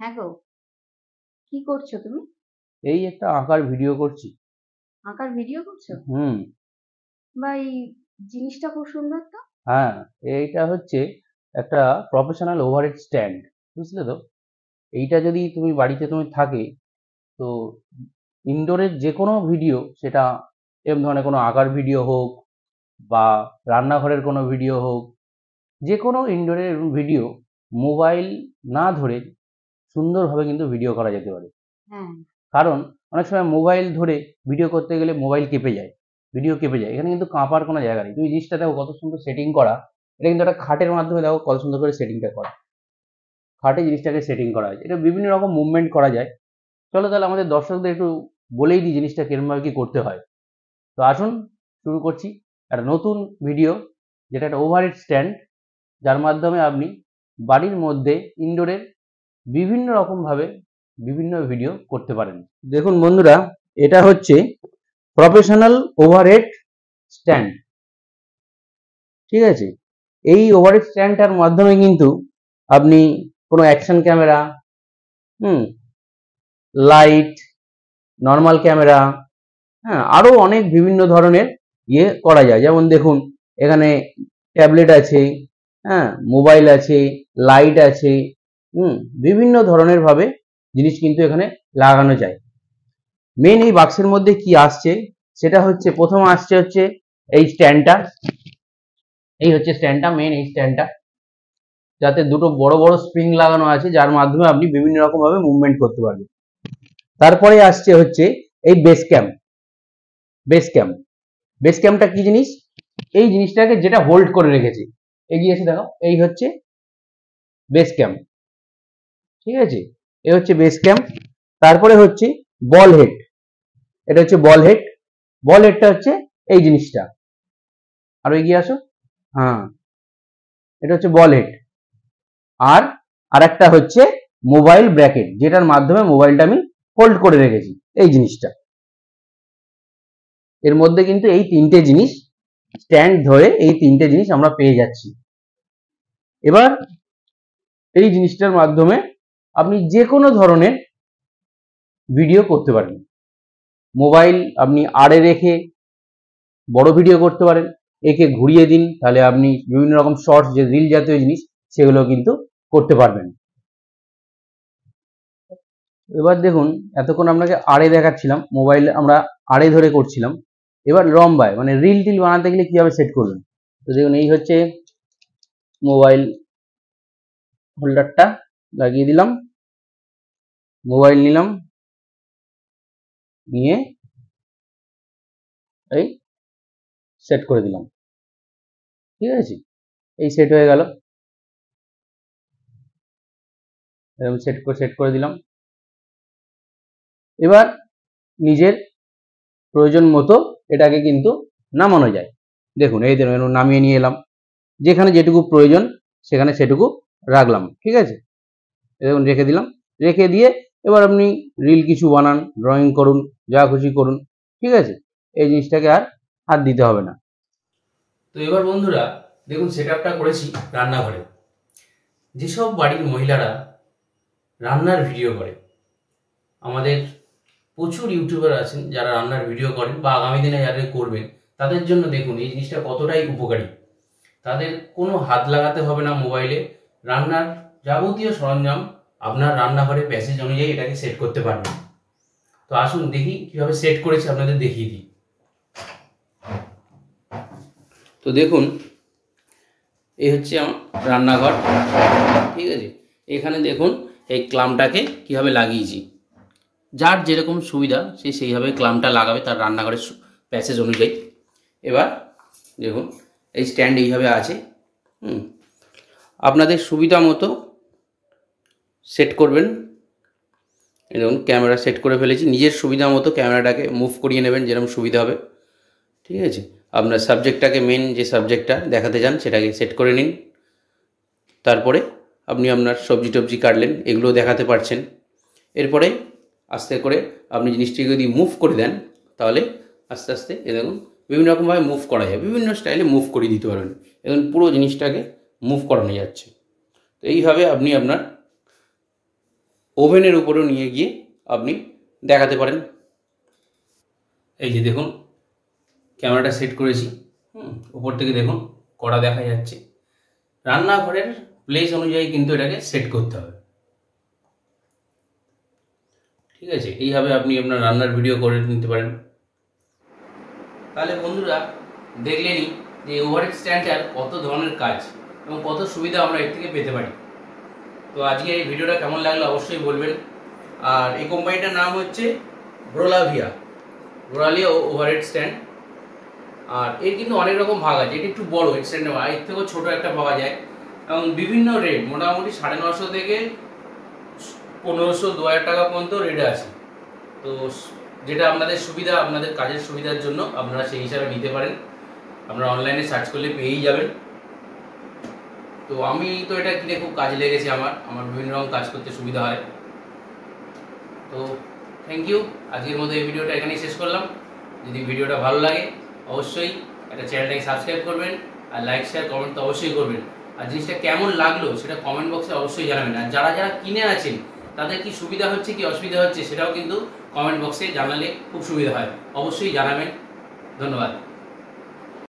হ্যাঁ গো, কি করছো তুমি? এই একটা আঁকার ভিডিও করছি। আঁকার ভিডিও করছো? হুম। বা এই জিনিসটা খুব সুন্দর তো। হ্যাঁ, এইটা হচ্ছে একটা প্রফেশনাল ওভারহেড স্ট্যান্ড, বুঝলে তো? এইটা যদি তুমি বাড়িতে তুমি থাকে, তো ইনডোরের যে কোনো ভিডিও, সেটা এরকম ধরনের কোনো আঁকার ভিডিও হোক বা রান্নাঘরের কোনো ভিডিও হোক, যে কোনো ইনডোরের ভিডিও মোবাইল না ধরে সুন্দরভাবে কিন্তু ভিডিও করা যেতে পারে। হ্যাঁ। কারণ অনেক সময় মোবাইল ধরে ভিডিও করতে গেলে মোবাইল কেঁপে যায়, ভিডিও কেঁপে যায়। এখানে কিন্তু কাঁপার কোনো জায়গা নেই। তুমি জিনিসটা দেখো কত সুন্দর সেটিং করা। এটা কিন্তু একটা খাটের মাধ্যমে দেখো কত সুন্দর করে সেটিংটা করা। খাটে জিনিসটাকে সেটিং করা হয়েছে। এটা বিভিন্ন রকম মুভমেন্ট করা যায়। চলো তাহলে আমাদের দর্শকদের একটু বলেই দিই জিনিসটা কিরমভাবে কি করতে হয়। তো আসুন, শুরু করছি একটা নতুন ভিডিও, যেটা একটা ওভারহেড স্ট্যান্ড, যার মাধ্যমে আপনি বাড়ির মধ্যে ইনডোরের বিভিন্ন রকমভাবে বিভিন্ন ভিডিও করতে পারেন। দেখুন বন্ধুরা, এটা হচ্ছে প্রফেশনাল ওভারহেড স্ট্যান্ড। ঠিক আছে? এই ওভারহেড স্ট্যান্ডটার মাধ্যমে কিন্তু আপনি কোনো অ্যাকশন ক্যামেরা, হুম, লাইট, নর্মাল ক্যামেরা, হ্যাঁ, আরো অনেক বিভিন্ন ধরনের করা যায়। যেমন দেখুন, এখানে ট্যাবলেট আছে, হ্যাঁ, মোবাইল আছে, লাইট আছে, হুম, বিভিন্ন ধরনের ভাবে জিনিস কিন্তু এখানে লাগানো যায়। মেন এই বাক্সের মধ্যে কি আসছে, সেটা হচ্ছে প্রথম আসছে হচ্ছে এই স্ট্যান্ডটা। এই হচ্ছে স্ট্যান্ডটা, মেন এই স্ট্যান্ডটা, যাতে দুটো বড় বড় স্প্রিং লাগানো আছে, যার মাধ্যমে আপনি বিভিন্ন রকম ভাবে মুভমেন্ট করতে পারবেন। তারপরে আসছে হচ্ছে এই base camp. Base camp, base ক্যাম্পটা কি জিনিস? এই জিনিসটাকে যেটা হোল্ড করে রেখেছে, এগিয়ে এসে দেখো, এই হচ্ছে বেস ক্যাম্প। ঠিক আছে? এই হচ্ছে বেস ক্যাম্প। তারপরে হচ্ছে বল হেড। এটা হচ্ছে বল হেড। বল হেডটা হচ্ছে এই জিনিসটা। আরো এগিয়ে আসো। হ্যাঁ, এটা হচ্ছে বল হেড। আর আরেকটা হচ্ছে মোবাইল ব্র্যাকেট, যেটার মাধ্যমে মোবাইলটা আমি হোল্ড করে রেখেছি, এই জিনিসটা। এর মধ্যে কিন্তু এই তিনটে জিনিস, স্ট্যান্ড ধরে এই তিনটে জিনিস আমরা পেয়ে যাচ্ছি। এবার এই জিনিসটার মাধ্যমে আপনি যে কোনো ধরনের ভিডিও করতে পারেন। মোবাইল আপনি আড়ে রেখে বড় ভিডিও করতে পারেন, একে ঘুরিয়ে দিন, তাহলে আপনি বিভিন্ন রকম শর্টস, যে রিল জাতীয় জিনিস, সেগুলো কিন্তু করতে পারবেন। এবার দেখুন, এতক্ষণ আপনাকে আড়ে দেখাচ্ছিলাম, মোবাইল আমরা আড়ে ধরে করছিলাম। এবার লম্বায়, মানে রিল টিল বানাতে গেলে কিভাবে সেট করবেন। তো দেখুন, এই হচ্ছে মোবাইল হোল্ডারটা, লাগিয়ে দিলাম, মোবাইল নিলাম, নিয়ে এই সেট করে দিলাম। ঠিক আছে? এই সেট হয়ে গেল। এরকম সেট করে দিলাম। এবার নিজের প্রয়োজন মতো এটাকে কিন্তু নামানো যায়। দেখুন, এই দেখুন, নামিয়ে নিয়ে এলাম, যেখানে যেটুকু প্রয়োজন সেখানে সেটুকু রাখলাম। ঠিক আছে? দেখুন, রেখে দিলাম। রেখে দিয়ে এবার আপনি রিল কিছু বানান, ড্রয়িং করুন, যা খুশি করুন। ঠিক আছে? এই জিনিসটাকে আর হাত দিতে হবে না। তো এবার বন্ধুরা দেখুন, সেট আপটা করেছি রান্নাঘরে। যেসব বাড়ির মহিলারা রান্নার ভিডিও করে, আমাদের প্রচুর ইউটিউবার আছেন যারা রান্নার ভিডিও করেন বা আগামী দিনে যারা করবেন, তাদের জন্য দেখুন এই জিনিসটা কতটাই উপকারী। তাদের কোনো হাত লাগাতে হবে না মোবাইলে। রান্নার যাবতীয় সরঞ্জাম আপনার রান্নাঘরে প্যাসেজ অনুযায়ী এটাকে সেট করতে পারবেন। তো আসুন দেখি কিভাবে সেট করেছি, আপনাদের দেখিয়ে দিই। তো দেখুন, এই হচ্ছে আমার রান্নাঘর। ঠিক আছে? এখানে দেখুন এই ক্লামটাকে কীভাবে লাগিয়েছি। যার যেরকম সুবিধা সে সেইভাবে ক্লামটা লাগাবে তার রান্নাঘরের প্যাসেজ অনুযায়ী। এবার দেখুন, এই স্ট্যান্ড এইভাবে আছে। আপনাদের সুবিধা মতো সেট করবেন। এই দেখুন, ক্যামেরা সেট করে ফেলেছি। নিজের সুবিধা মতো ক্যামেরাটাকে মুভ করিয়ে নেবেন যেরকম সুবিধা হবে। ঠিক আছে? আপনার সাবজেক্টটাকে, মেন যে সাবজেক্টটা দেখাতে চান সেটাকে সেট করে নিন। তারপরে আপনি আপনার সবজি টবজি কাটলেন, এগুলো দেখাতে পারছেন। এরপরে আস্তে করে আপনি জিনিসটিকে যদি মুভ করে দেন, তাহলে আস্তে আস্তে এ দেখুন বিভিন্ন রকমভাবে মুভ করা যায়, বিভিন্ন স্টাইলে মুভ করিয়ে দিতে পারবেন। এবং পুরো জিনিসটাকে মুভ করানো যাচ্ছে। তো এইভাবে আপনি আপনার ওভেনের উপরেও নিয়ে গিয়ে আপনি দেখাতে পারেন। এই যে দেখুন ক্যামেরাটা সেট করেছি, উপর থেকে দেখুন কড়া দেখা যাচ্ছে। রান্নাঘরের প্লেস অনুযায়ী কিন্তু এটাকে সেট করতে হবে, ঠিক আছে? এইভাবে আপনি আপনার রান্নার ভিডিও করে নিতে পারেন। তাহলে বন্ধুরা দেখলেনই যে ওভারহেড স্ট্যান্ডটার কত ধরনের কাজ এবং কত সুবিধা আমরা এর থেকে পেতে পারি। তো আজকে এই ভিডিওটা কেমন লাগলো অবশ্যই বলবেন। আর এই কোম্পানিটার নাম হচ্ছে ব্রোলাভিয়া ওভারহেড স্ট্যান্ড। আর এর কিন্তু অনেক রকম ভাগ আছে, এটা একটু বড় হেড স্ট্যান্ড, এর থেকেও ছোটো একটা পাওয়া যায় এবং বিভিন্ন রেট, মোটামুটি 950 থেকে 1500 2000 টাকা পর্যন্ত রেটে আছে। তো যেটা আপনাদের সুবিধা, আপনাদের কাজের সুবিধার জন্য আপনারা সেই হিসাবে নিতে পারেন। আপনারা অনলাইনে সার্চ করলে পেয়েই যাবেন। তো আমি তো এটা কিনে খুব কাজে লেগেছে, আমার বিভিন্ন রকম কাজ করতে সুবিধা হয়। তো থ্যাংক ইউ, আজকের মতো এই ভিডিওটা এখানেই শেষ করলাম। যদি ভিডিওটা ভালো লাগে অবশ্যই একটা চ্যানেলটাকে সাবস্ক্রাইব করবেন, আর লাইক শেয়ার কমেন্ট তো অবশ্যই করবেন। আর জিনিসটা কেমন লাগলো সেটা কমেন্ট বক্সে অবশ্যই জানাবেন। আর যারা যারা কিনে আছেন তাদের কি সুবিধা হচ্ছে কি অসুবিধা হচ্ছে সেটাও কিন্তু কমেন্ট বক্সে জানালে খুব সুবিধা হয়, অবশ্যই জানাবেন। ধন্যবাদ।